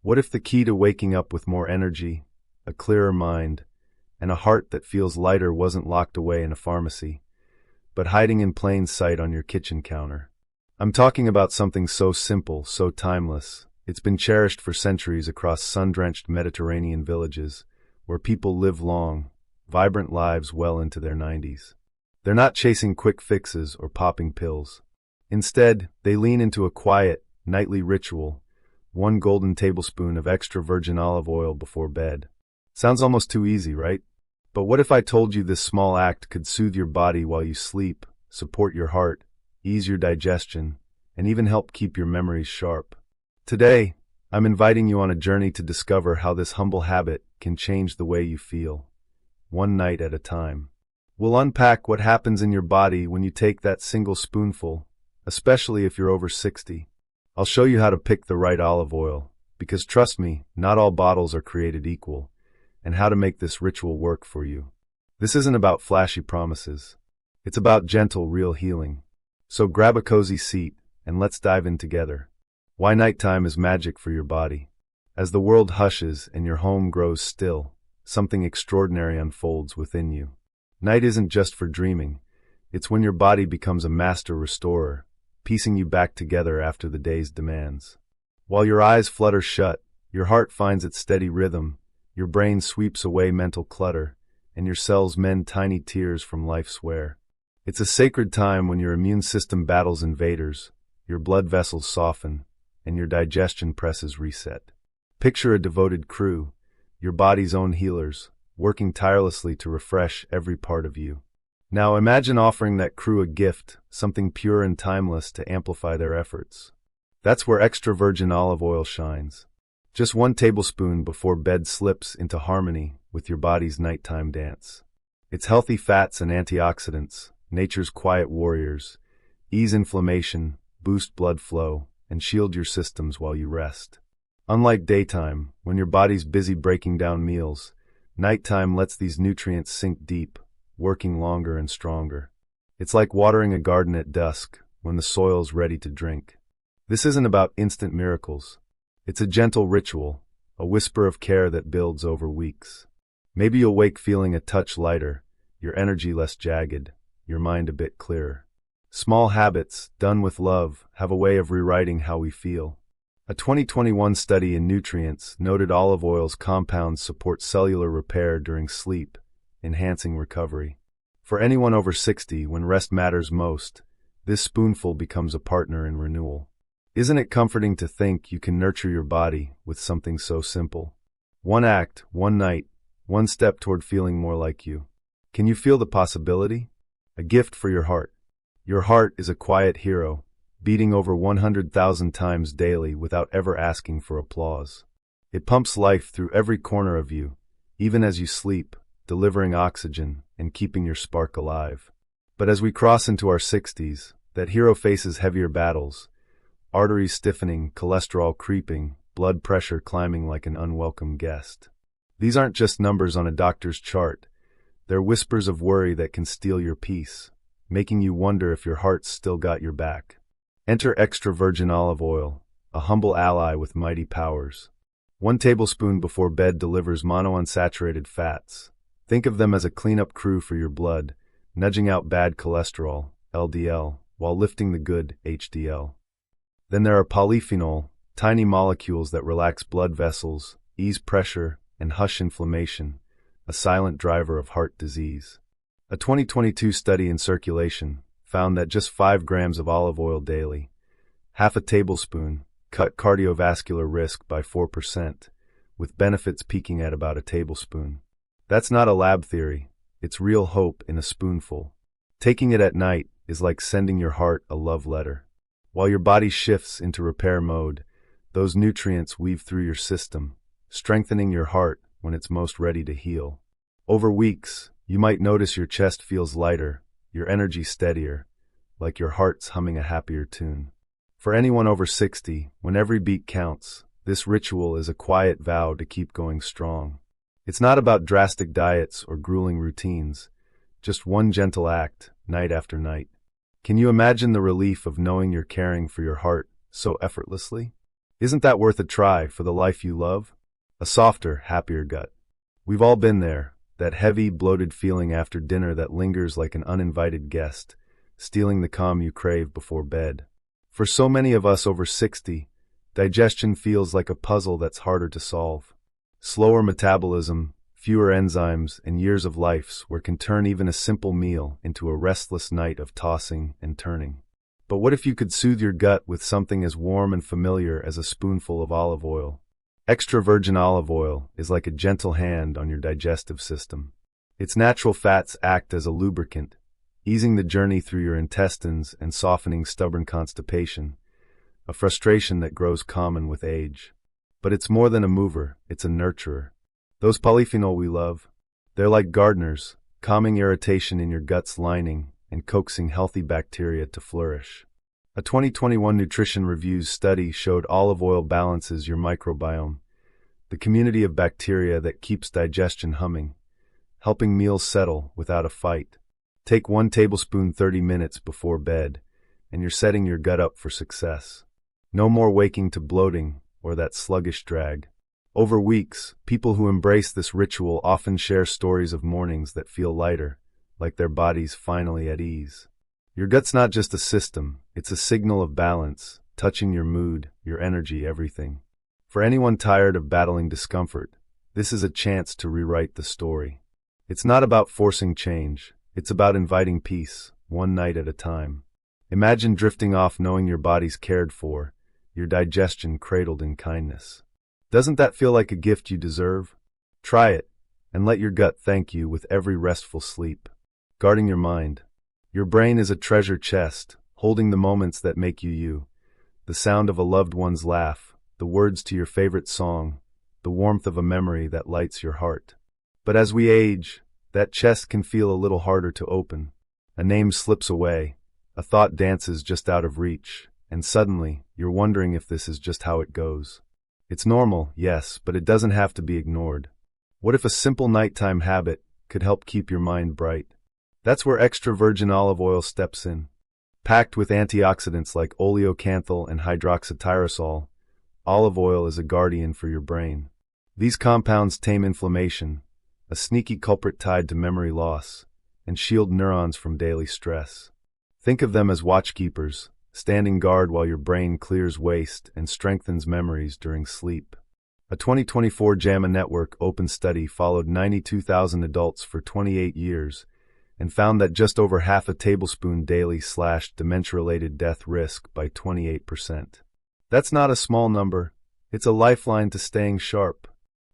What if the key to waking up with more energy, a clearer mind, and a heart that feels lighter wasn't locked away in a pharmacy, but hiding in plain sight on your kitchen counter? I'm talking about something so simple, so timeless. It's been cherished for centuries across sun-drenched Mediterranean villages, where people live long, vibrant lives well into their 90s. They're not chasing quick fixes or popping pills. Instead, they lean into a quiet, nightly ritual, 1 golden tablespoon of extra virgin olive oil before bed. Sounds almost too easy, right? But what if I told you this small act could soothe your body while you sleep, support your heart, ease your digestion, and even help keep your memories sharp? Today, I'm inviting you on a journey to discover how this humble habit can change the way you feel, one night at a time. We'll unpack what happens in your body when you take that single spoonful, especially if you're over 60. I'll show you how to pick the right olive oil, because trust me, not all bottles are created equal, and how to make this ritual work for you. This isn't about flashy promises. It's about gentle, real healing. So grab a cozy seat, and let's dive in together. Why nighttime is magic for your body. As the world hushes and your home grows still, something extraordinary unfolds within you. Night isn't just for dreaming. It's when your body becomes a master restorer, piecing you back together after the day's demands. While your eyes flutter shut, your heart finds its steady rhythm, your brain sweeps away mental clutter, and your cells mend tiny tears from life's wear. It's a sacred time when your immune system battles invaders, your blood vessels soften, and your digestion presses reset. Picture a devoted crew, your body's own healers, working tirelessly to refresh every part of you. Now imagine offering that crew a gift, something pure and timeless to amplify their efforts. That's where extra virgin olive oil shines. Just 1 tablespoon before bed slips into harmony with your body's nighttime dance. Its healthy fats and antioxidants, nature's quiet warriors, ease inflammation, boost blood flow, and shield your systems while you rest. Unlike daytime, when your body's busy breaking down meals, nighttime lets these nutrients sink deep, working longer and stronger. It's like watering a garden at dusk, when the soil's ready to drink. This isn't about instant miracles. It's a gentle ritual, a whisper of care that builds over weeks. Maybe you'll wake feeling a touch lighter, your energy less jagged, your mind a bit clearer. Small habits, done with love, have a way of rewriting how we feel. A 2021 study in Nutrients noted olive oil's compounds support cellular repair during sleep, enhancing recovery. For anyone over 60, when rest matters most, this spoonful becomes a partner in renewal. Isn't it comforting to think you can nurture your body with something so simple? 1 act, 1 night, 1 step toward feeling more like you. Can you feel the possibility? A gift for your heart. Your heart is a quiet hero, beating over 100,000 times daily without ever asking for applause. It pumps life through every corner of you, even as you sleep, delivering oxygen and keeping your spark alive. But as we cross into our 60s, that hero faces heavier battles, arteries stiffening, cholesterol creeping, blood pressure climbing like an unwelcome guest. These aren't just numbers on a doctor's chart. They're whispers of worry that can steal your peace, making you wonder if your heart's still got your back. Enter extra virgin olive oil, a humble ally with mighty powers. 1 tablespoon before bed delivers monounsaturated fats. Think of them as a cleanup crew for your blood, nudging out bad cholesterol, LDL, while lifting the good, HDL. Then there are polyphenol, tiny molecules that relax blood vessels, ease pressure, and hush inflammation, a silent driver of heart disease. A 2022 study in Circulation found that just 5 grams of olive oil daily, half a tablespoon, cut cardiovascular risk by 4%, with benefits peaking at about a tablespoon. That's not a lab theory, it's real hope in a spoonful. Taking it at night is like sending your heart a love letter. While your body shifts into repair mode, those nutrients weave through your system, strengthening your heart when it's most ready to heal. Over weeks, you might notice your chest feels lighter, your energy steadier, like your heart's humming a happier tune. For anyone over 60, when every beat counts, this ritual is a quiet vow to keep going strong. It's not about drastic diets or grueling routines, just 1 gentle act, night after night. Can you imagine the relief of knowing you're caring for your heart so effortlessly? Isn't that worth a try for the life you love? A softer, happier gut. We've all been there, that heavy, bloated feeling after dinner that lingers like an uninvited guest, stealing the calm you crave before bed. For so many of us over 60, digestion feels like a puzzle that's harder to solve. Slower metabolism, fewer enzymes, and years of life where can turn even a simple meal into a restless night of tossing and turning. But what if you could soothe your gut with something as warm and familiar as a spoonful of olive oil? Extra virgin olive oil is like a gentle hand on your digestive system. Its natural fats act as a lubricant, easing the journey through your intestines and softening stubborn constipation, a frustration that grows common with age. But it's more than a mover, it's a nurturer. Those polyphenol we love, they're like gardeners, calming irritation in your gut's lining and coaxing healthy bacteria to flourish. A 2021 Nutrition Reviews study showed olive oil balances your microbiome, the community of bacteria that keeps digestion humming, helping meals settle without a fight. Take 1 tablespoon 30 minutes before bed, and you're setting your gut up for success. No more waking to bloating or that sluggish drag. Over weeks, people who embrace this ritual often share stories of mornings that feel lighter, like their bodies finally at ease. Your gut's not just a system, it's a signal of balance, touching your mood, your energy, everything. For anyone tired of battling discomfort, this is a chance to rewrite the story. It's not about forcing change, it's about inviting peace, one night at a time. Imagine drifting off knowing your body's cared for, your digestion cradled in kindness. Doesn't that feel like a gift you deserve? Try it, and let your gut thank you with every restful sleep. Guarding your mind. Your brain is a treasure chest, holding the moments that make you you. The sound of a loved one's laugh, the words to your favorite song, the warmth of a memory that lights your heart. But as we age, that chest can feel a little harder to open. A name slips away, a thought dances just out of reach, and suddenly, you're wondering if this is just how it goes. It's normal, yes, but it doesn't have to be ignored. What if a simple nighttime habit could help keep your mind bright? That's where extra virgin olive oil steps in. Packed with antioxidants like oleocanthal and hydroxytyrosol, olive oil is a guardian for your brain. These compounds tame inflammation, a sneaky culprit tied to memory loss, and shield neurons from daily stress. Think of them as watchkeepers, standing guard while your brain clears waste and strengthens memories during sleep. A 2024 JAMA Network open study followed 92,000 adults for 28 years and found that just over half a tablespoon daily slashed dementia-related death risk by 28%. That's not a small number. It's a lifeline to staying sharp.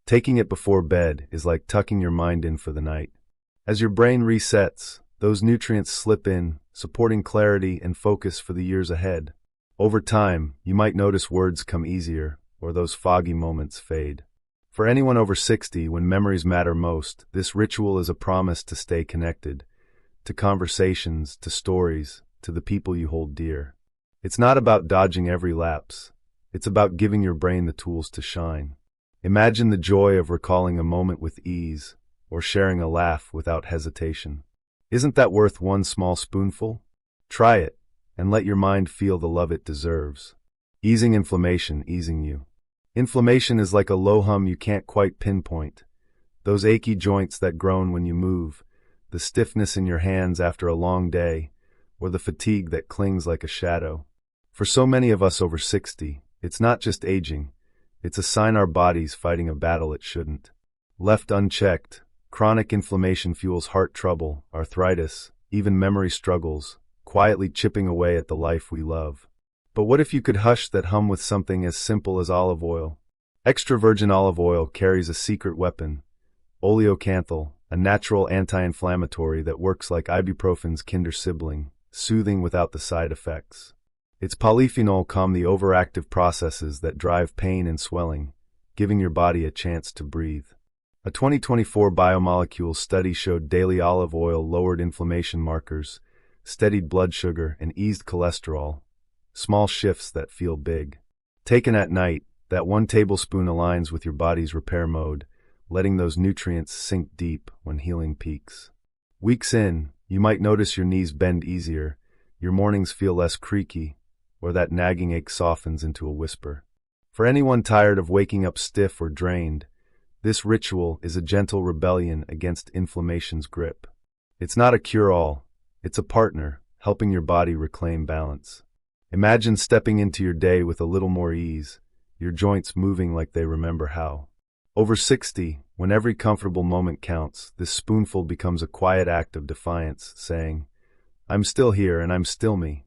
Taking it before bed is like tucking your mind in for the night. As your brain resets, those nutrients slip in, supporting clarity and focus for the years ahead. Over time, you might notice words come easier, or those foggy moments fade. For anyone over 60, when memories matter most, this ritual is a promise to stay connected, to conversations, to stories, to the people you hold dear. It's not about dodging every lapse. It's about giving your brain the tools to shine. Imagine the joy of recalling a moment with ease, or sharing a laugh without hesitation. Isn't that worth one small spoonful? Try it, and let your mind feel the love it deserves. Easing inflammation, easing you. Inflammation is like a low hum you can't quite pinpoint. Those achy joints that groan when you move, the stiffness in your hands after a long day, or the fatigue that clings like a shadow. For so many of us over 60, it's not just aging, it's a sign our body's fighting a battle it shouldn't. Left unchecked, chronic inflammation fuels heart trouble, arthritis, even memory struggles, quietly chipping away at the life we love. But what if you could hush that hum with something as simple as olive oil? Extra virgin olive oil carries a secret weapon, oleocanthal, a natural anti-inflammatory that works like ibuprofen's kinder sibling, soothing without the side effects. Its polyphenol calm the overactive processes that drive pain and swelling, giving your body a chance to breathe. A 2024 biomolecules study showed daily olive oil lowered inflammation markers, steadied blood sugar, and eased cholesterol. Small shifts that feel big. Taken at night, that 1 tablespoon aligns with your body's repair mode, letting those nutrients sink deep when healing peaks. Weeks in, you might notice your knees bend easier, your mornings feel less creaky, or that nagging ache softens into a whisper. For anyone tired of waking up stiff or drained, this ritual is a gentle rebellion against inflammation's grip. It's not a cure-all, it's a partner, helping your body reclaim balance. Imagine stepping into your day with a little more ease, your joints moving like they remember how. Over 60, when every comfortable moment counts, this spoonful becomes a quiet act of defiance, saying, "I'm still here and I'm still me."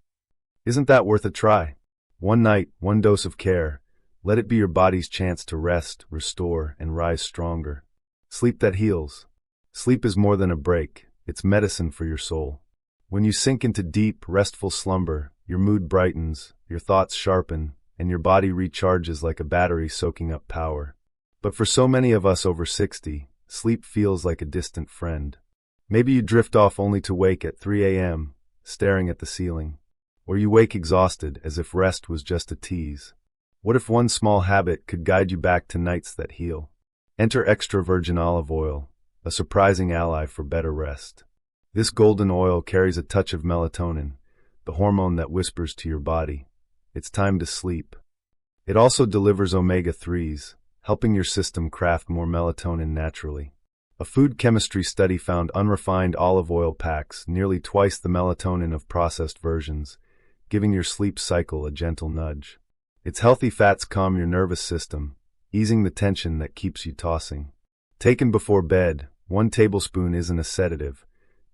Isn't that worth a try? One night, one dose of care. Let it be your body's chance to rest, restore, and rise stronger. Sleep that heals. Sleep is more than a break, it's medicine for your soul. When you sink into deep, restful slumber, your mood brightens, your thoughts sharpen, and your body recharges like a battery soaking up power. But for so many of us over 60, sleep feels like a distant friend. Maybe you drift off only to wake at 3 a.m., staring at the ceiling. Or you wake exhausted as if rest was just a tease. What if one small habit could guide you back to nights that heal? Enter extra virgin olive oil, a surprising ally for better rest. This golden oil carries a touch of melatonin, the hormone that whispers to your body, "It's time to sleep." It also delivers omega-3s, helping your system craft more melatonin naturally. A food chemistry study found unrefined olive oil packs nearly twice the melatonin of processed versions, giving your sleep cycle a gentle nudge. Its healthy fats calm your nervous system, easing the tension that keeps you tossing. Taken before bed, 1 tablespoon isn't a sedative.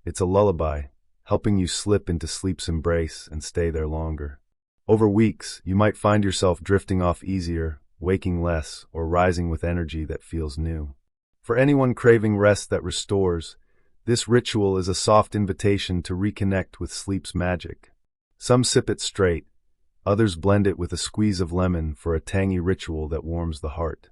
It's a lullaby, helping you slip into sleep's embrace and stay there longer. Over weeks, you might find yourself drifting off easier, waking less, or rising with energy that feels new. For anyone craving rest that restores, this ritual is a soft invitation to reconnect with sleep's magic. Some sip it straight, others blend it with a squeeze of lemon for a tangy ritual that warms the heart.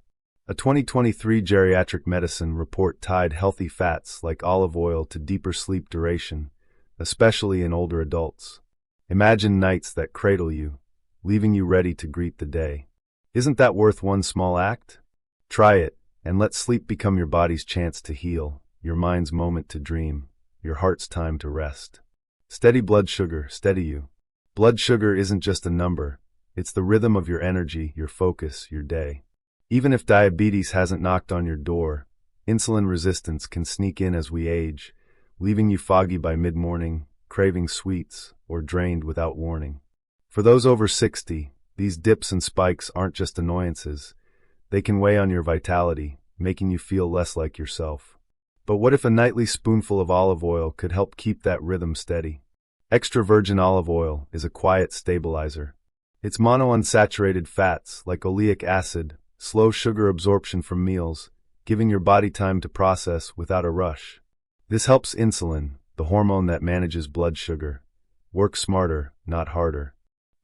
A 2023 geriatric medicine report tied healthy fats like olive oil to deeper sleep duration, especially in older adults. Imagine nights that cradle you, leaving you ready to greet the day. Isn't that worth one small act? Try it, and let sleep become your body's chance to heal, your mind's moment to dream, your heart's time to rest. Steady blood sugar, steady you. Blood sugar isn't just a number, it's the rhythm of your energy, your focus, your day. Even if diabetes hasn't knocked on your door, insulin resistance can sneak in as we age, leaving you foggy by mid-morning, craving sweets, or drained without warning. For those over 60, these dips and spikes aren't just annoyances. They can weigh on your vitality, making you feel less like yourself. But what if a nightly spoonful of olive oil could help keep that rhythm steady? Extra virgin olive oil is a quiet stabilizer. Its monounsaturated fats, like oleic acid, slow sugar absorption from meals, giving your body time to process without a rush. This helps insulin, the hormone that manages blood sugar, work smarter, not harder.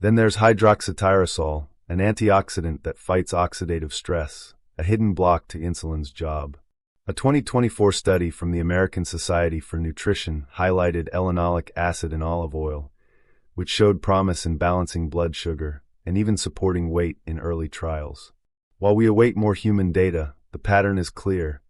Then there's hydroxytyrosol, an antioxidant that fights oxidative stress, a hidden block to insulin's job. A 2024 study from the American Society for Nutrition highlighted linoleic acid in olive oil, which showed promise in balancing blood sugar and even supporting weight in early trials. While we await more human data, the pattern is clear.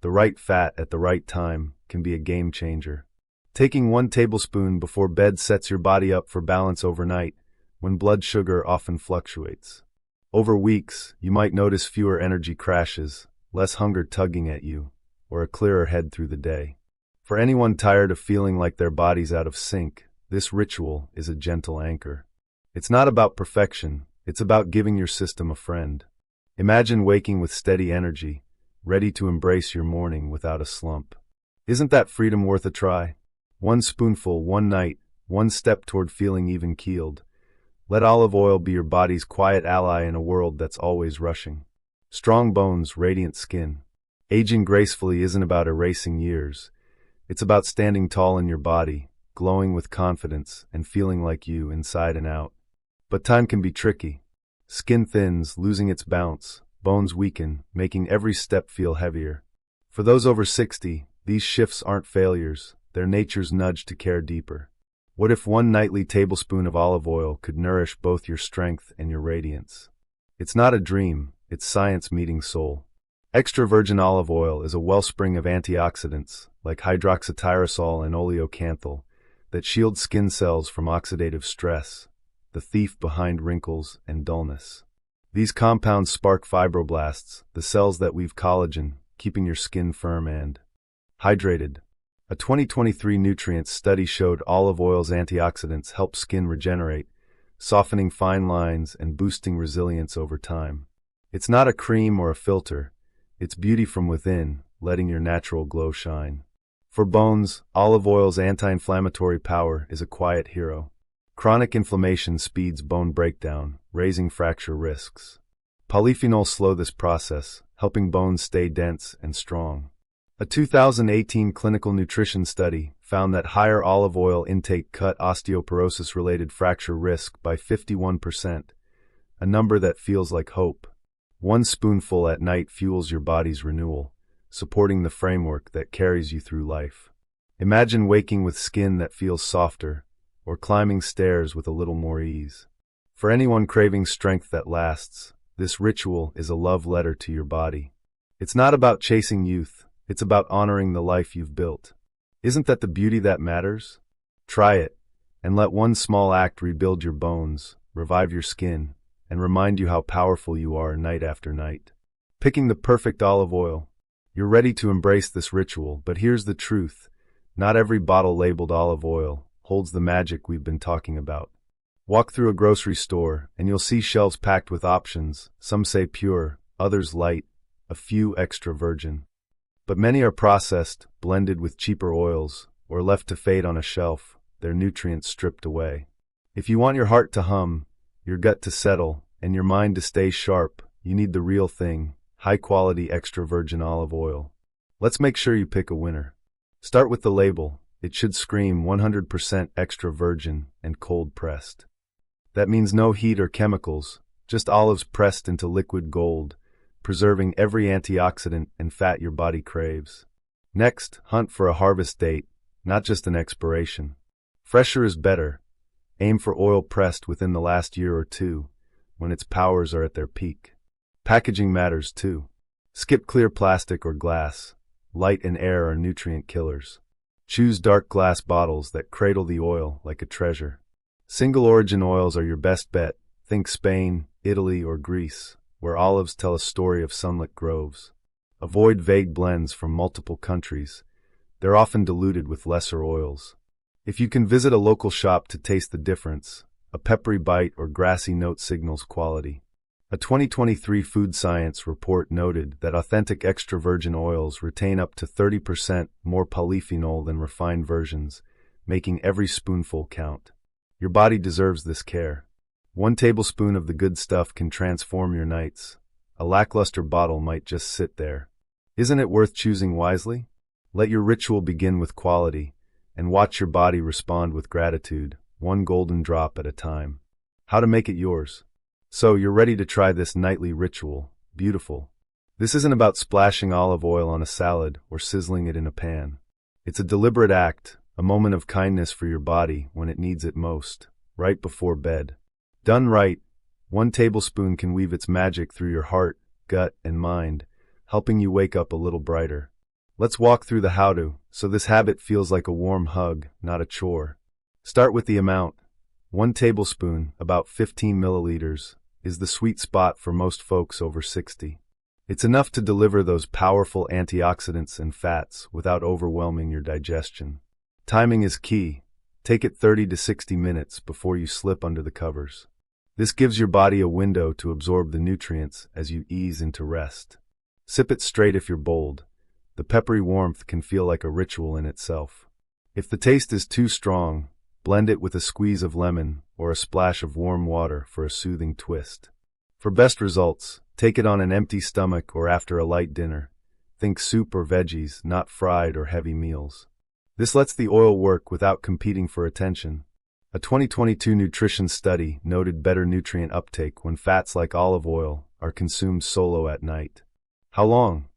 The right fat at the right time can be a game changer. Taking 1 tablespoon before bed sets your body up for balance overnight, when blood sugar often fluctuates. Over weeks, you might notice fewer energy crashes, less hunger tugging at you, or a clearer head through the day. For anyone tired of feeling like their body's out of sync, this ritual is a gentle anchor. It's not about perfection, it's about giving your system a friend. Imagine waking with steady energy, ready to embrace your morning without a slump. Isn't that freedom worth a try? 1 spoonful, one night, one step toward feeling even-keeled. Let olive oil be your body's quiet ally in a world that's always rushing. Strong bones, radiant skin. Aging gracefully isn't about erasing years. It's about standing tall in your body, glowing with confidence, and feeling like you inside and out. But time can be tricky. Skin thins, losing its bounce. Bones weaken, making every step feel heavier. For those over 60, these shifts aren't failures. They're nature's nudge to care deeper. What if 1 nightly tablespoon of olive oil could nourish both your strength and your radiance? It's not a dream. It's science meeting soul. Extra virgin olive oil is a wellspring of antioxidants, like hydroxytyrosol and oleocanthal, that shield skin cells from oxidative stress, the thief behind wrinkles and dullness. These compounds spark fibroblasts, the cells that weave collagen, keeping your skin firm and hydrated. A 2023 nutrients study showed olive oil's antioxidants help skin regenerate, softening fine lines and boosting resilience over time. It's not a cream or a filter, it's beauty from within, letting your natural glow shine. For bones, olive oil's anti-inflammatory power is a quiet hero. Chronic inflammation speeds bone breakdown, raising fracture risks. Polyphenols slow this process, helping bones stay dense and strong. A 2018 clinical nutrition study found that higher olive oil intake cut osteoporosis-related fracture risk by 51%, a number that feels like hope. One spoonful at night fuels your body's renewal, supporting the framework that carries you through life. Imagine waking with skin that feels softer, or climbing stairs with a little more ease. For anyone craving strength that lasts, this ritual is a love letter to your body. It's not about chasing youth, it's about honoring the life you've built. Isn't that the beauty that matters? Try it, and let one small act rebuild your bones, revive your skin, and remind you how powerful you are night after night. Picking the perfect olive oil. You're ready to embrace this ritual, but here's the truth. Not every bottle labeled olive oil holds the magic we've been talking about. Walk through a grocery store, and you'll see shelves packed with options. Some say pure, others light, a few extra virgin. But many are processed, blended with cheaper oils, or left to fade on a shelf, their nutrients stripped away. If you want your heart to hum, your gut to settle, and your mind to stay sharp, you need the real thing, high-quality extra virgin olive oil. Let's make sure you pick a winner. Start with the label. It should scream 100% extra virgin and cold-pressed. That means no heat or chemicals, just olives pressed into liquid gold, preserving every antioxidant and fat your body craves. Next, hunt for a harvest date, not just an expiration. Fresher is better. Aim for oil pressed within the last year or two, when its powers are at their peak. Packaging matters too. Skip clear plastic or glass. Light and air are nutrient killers. Choose dark glass bottles that cradle the oil like a treasure. Single origin oils are your best bet. Think Spain, Italy, or Greece, where olives tell a story of sunlit groves. Avoid vague blends from multiple countries. They're often diluted with lesser oils. If you can visit a local shop to taste the difference, a peppery bite or grassy note signals quality. A 2023 Food Science report noted that authentic extra virgin oils retain up to 30% more polyphenol than refined versions, making every spoonful count. Your body deserves this care. 1 tablespoon of the good stuff can transform your nights. A lackluster bottle might just sit there. Isn't it worth choosing wisely? Let your ritual begin with quality, and watch your body respond with gratitude, one golden drop at a time. How to make it yours. So, you're ready to try this nightly ritual. Beautiful. This isn't about splashing olive oil on a salad or sizzling it in a pan. It's a deliberate act, a moment of kindness for your body when it needs it most, right before bed. Done right, 1 tablespoon can weave its magic through your heart, gut, and mind, helping you wake up a little brighter. Let's walk through the how-to, so this habit feels like a warm hug, not a chore. Start with the amount. 1 tablespoon, about 15 milliliters, is the sweet spot for most folks over 60. It's enough to deliver those powerful antioxidants and fats without overwhelming your digestion. Timing is key. Take it 30 to 60 minutes before you slip under the covers. This gives your body a window to absorb the nutrients as you ease into rest. Sip it straight if you're bold. The peppery warmth can feel like a ritual in itself. If the taste is too strong, blend it with a squeeze of lemon or a splash of warm water for a soothing twist. For best results, take it on an empty stomach or after a light dinner. Think soup or veggies, not fried or heavy meals. This lets the oil work without competing for attention. A 2022 nutrition study noted better nutrient uptake when fats like olive oil are consumed solo at night. How long?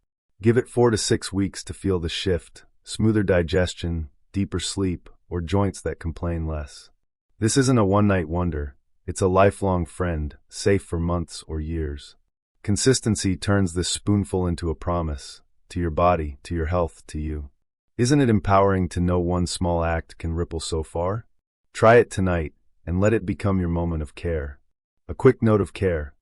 Give it 4 to 6 weeks to feel the shift, smoother digestion, deeper sleep, or joints that complain less. This isn't a one-night wonder. It's a lifelong friend, safe for months or years. Consistency turns this spoonful into a promise, to your body, to your health, to you. Isn't it empowering to know one small act can ripple so far? Try it tonight, and let it become your moment of care. A quick note of care.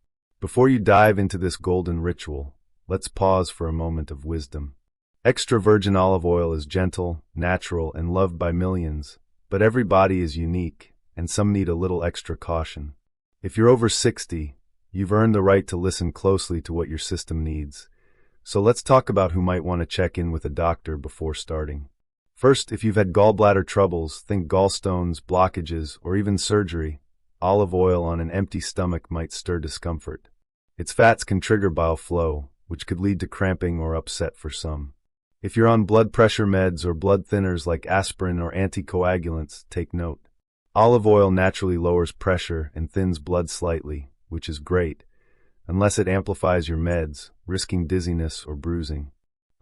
Before you dive into this golden ritual, let's pause for a moment of wisdom. Extra virgin olive oil is gentle, natural, and loved by millions, but every body is unique, and some need a little extra caution. If you're over 60, you've earned the right to listen closely to what your system needs. So let's talk about who might want to check in with a doctor before starting. First, if you've had gallbladder troubles, think gallstones, blockages, or even surgery. Olive oil on an empty stomach might stir discomfort. Its fats can trigger bile flow, which could lead to cramping or upset for some. If you're on blood pressure meds or blood thinners like aspirin or anticoagulants, take note. Olive oil naturally lowers pressure and thins blood slightly, which is great, unless it amplifies your meds, risking dizziness or bruising.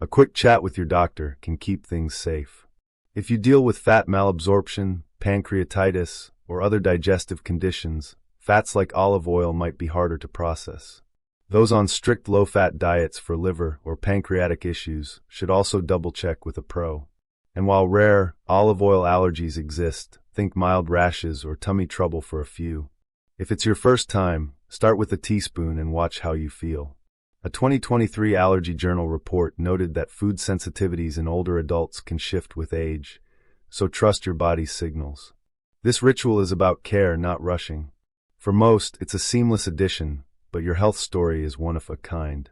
A quick chat with your doctor can keep things safe. If you deal with fat malabsorption, pancreatitis, or other digestive conditions, fats like olive oil might be harder to process. Those on strict low-fat diets for liver or pancreatic issues should also double-check with a pro. And while rare, olive oil allergies exist, think mild rashes or tummy trouble for a few. If it's your first time, start with a teaspoon and watch how you feel. A 2023 Allergy Journal report noted that food sensitivities in older adults can shift with age, so trust your body's signals. This ritual is about care, not rushing. For most, it's a seamless addition, but your health story is one of a kind.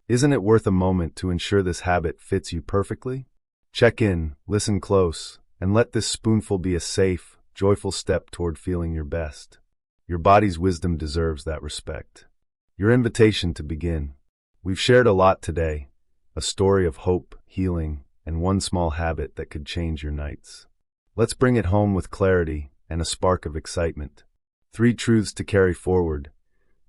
Isn't it worth a moment to ensure this habit fits you perfectly? Check in, listen close, and let this spoonful be a safe, joyful step toward feeling your best. Your body's wisdom deserves that respect. Your invitation to begin. We've shared a lot today, a story of hope, healing, and one small habit that could change your nights. Let's bring it home with clarity and a spark of excitement. 3 truths to carry forward.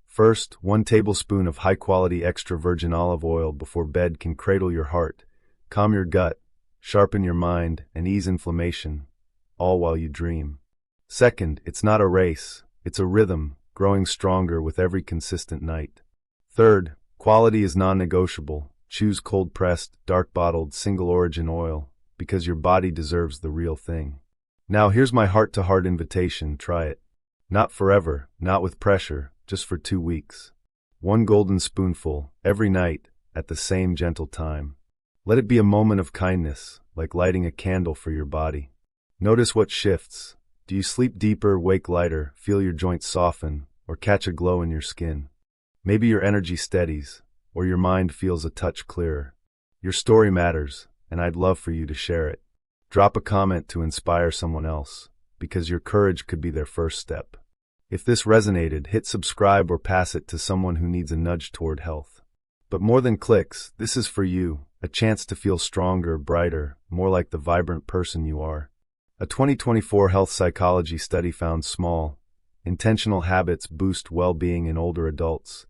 First, 1 tablespoon of high-quality extra virgin olive oil before bed can cradle your heart, calm your gut, sharpen your mind, and ease inflammation, all while you dream. Second, it's not a race, it's a rhythm, growing stronger with every consistent night. Third, quality is non-negotiable. Choose cold-pressed, dark-bottled, single-origin oil, because your body deserves the real thing. Now here's my heart-to-heart invitation, try it. Not forever, not with pressure, just for 2 weeks. 1 golden spoonful, every night, at the same gentle time. Let it be a moment of kindness, like lighting a candle for your body. Notice what shifts. Do you sleep deeper, wake lighter, feel your joints soften, or catch a glow in your skin? Maybe your energy steadies, or your mind feels a touch clearer. Your story matters, and I'd love for you to share it. Drop a comment to inspire someone else, because your courage could be their first step. If this resonated, hit subscribe or pass it to someone who needs a nudge toward health. But more than clicks, this is for you, a chance to feel stronger, brighter, more like the vibrant person you are. A 2024 health psychology study found small, intentional habits boost well-being in older adults,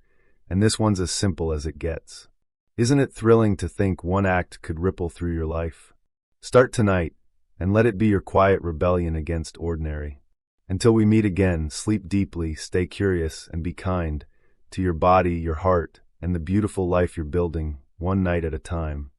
and this one's as simple as it gets. Isn't it thrilling to think one act could ripple through your life? Start tonight, and let it be your quiet rebellion against ordinary. Until we meet again, sleep deeply, stay curious, and be kind to your body, your heart, and the beautiful life you're building, one night at a time.